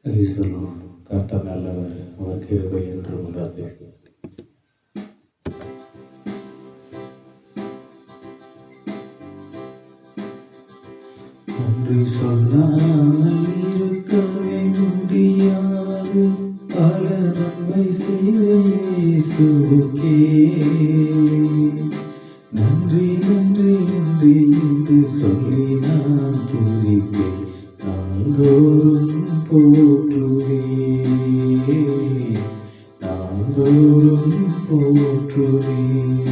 கர்த்தர் நல்லவர், அவர் கிருபை என்று உள்ளது. நன்றி சொல்லாமல் இருக்கவே முடியாது, பல நன்மை செய்த இயேசுவுக்கே நன்றி நன்றி நன்றி என்று சொல்லி நான் துதிப்பேன், நாள்தோறும் போற்றுவேன், நாள்தோறும் போற்றுவேன்.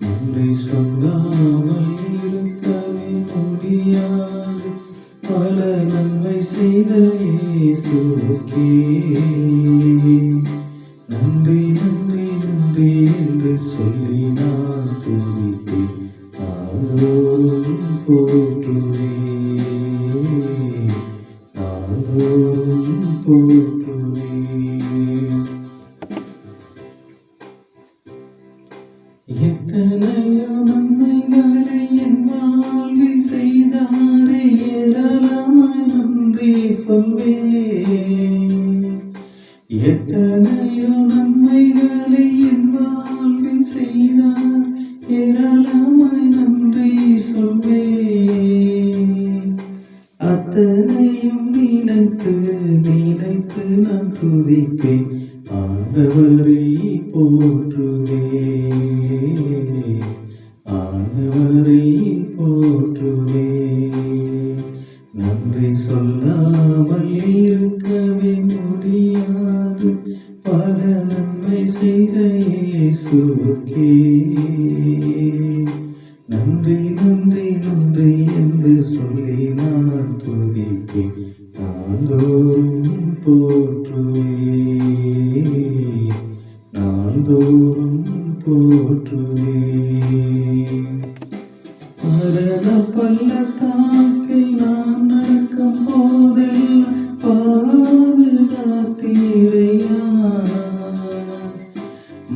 நன்றி சொல்லாமல் இருக்கவே முடியாது, பல நன்மை செய்த இயேசுவுக்கே நன்றி நன்றி நன்றி என்று சொல்லி நான் துதிப்பேன், நாள்தோறும் போற்றுவேன், நாள்தோறும் போற்றுவேன். எத்தனையோ நன்மைகளை என் வாழ்வில் செய்தாரே, ஏராளமாய் நன்றி சொல்வேன். எத்தனையோ நன்மைகளை என் வாழ்வில் செய்தார், ஏராளமாய் நன்றி சொல்வேன். அத்தனையும் நினைத்து நினைத்து நான் துதிப்பேன், ஆண்டவரை போற்றுவேன், ஆண்டவரை போற்றுவேன். நன்றி சொல்லாமல் இருக்கவே முடியாது, பல நன்மை செய்த இயேசுவுக்கே நன்றி நன்றி நன்றி என்று சொல்லி நான் துதிப்பேன், நாள்தோறும் போற்றுவேன், நாள்தோறும் போற்றுவேன். மரண பள்ளத்தாக்கில் நான் நடக்கும் போதெல்லாம் பாதுகாத்தீரையா,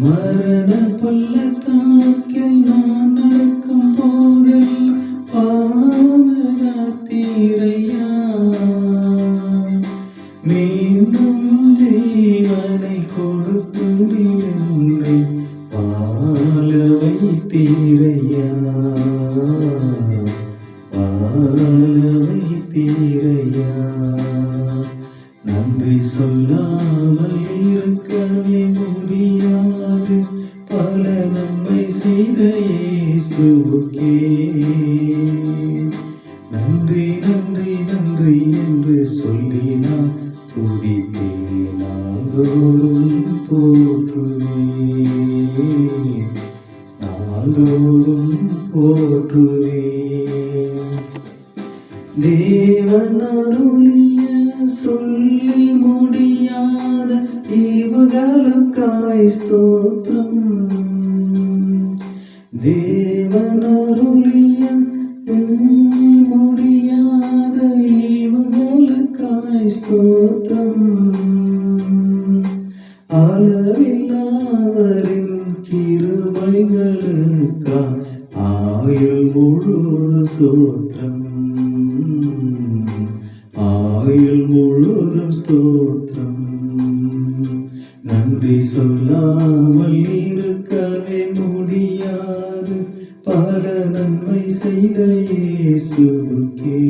மரண பள்ளத்தாக்கில் நான் நடக்கும் போதெல்லாம் பாதுகாத்தீரையா, மீண்டும் ஜீவனை கொடுத்து என்னை வாழ வைத்தீரையா, வாழ வைத்தீரையா. நன்றி சொல்லாமல் இருக்கவே முடியாது, பல நன்மை செய்த இயேசுவுக்கே நன்றி நன்றி நன்றி என்று சொல்லி நான் துதிப்பேன், நாள்தோறும் போற்றுவேன், நாள்தோறும் போற்றுவேன். தேவன் அருளிய சொல்லி முடியாத ஈவுகளுக்காய் ஸ்தோத்திரம், தேவன் அருளிய முடியாத ஈவுகளுக்காய் ஸ்தோத்திரம், அளவில்லாதவரின் கிருபைகளுக்காய் ஆயுள் முழுவதும் ஸ்தோத்திரம், ஆயுள் முழுவதும் ஸ்தோத்திரம். நன்றி சொல்லாமல் இருக்கவே முடியாது, பல நன்மை செய்த இயேசுவுக்கே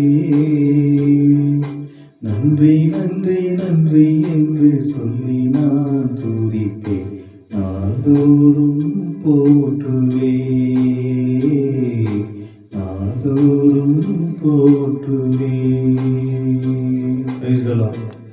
நன்றி நன்றி நன்றி என்று சொல்லி நான் துதிப்பேன், நாள்தோறும் போற்றுவேன், நாள்தோறும் போற்றுவேன்.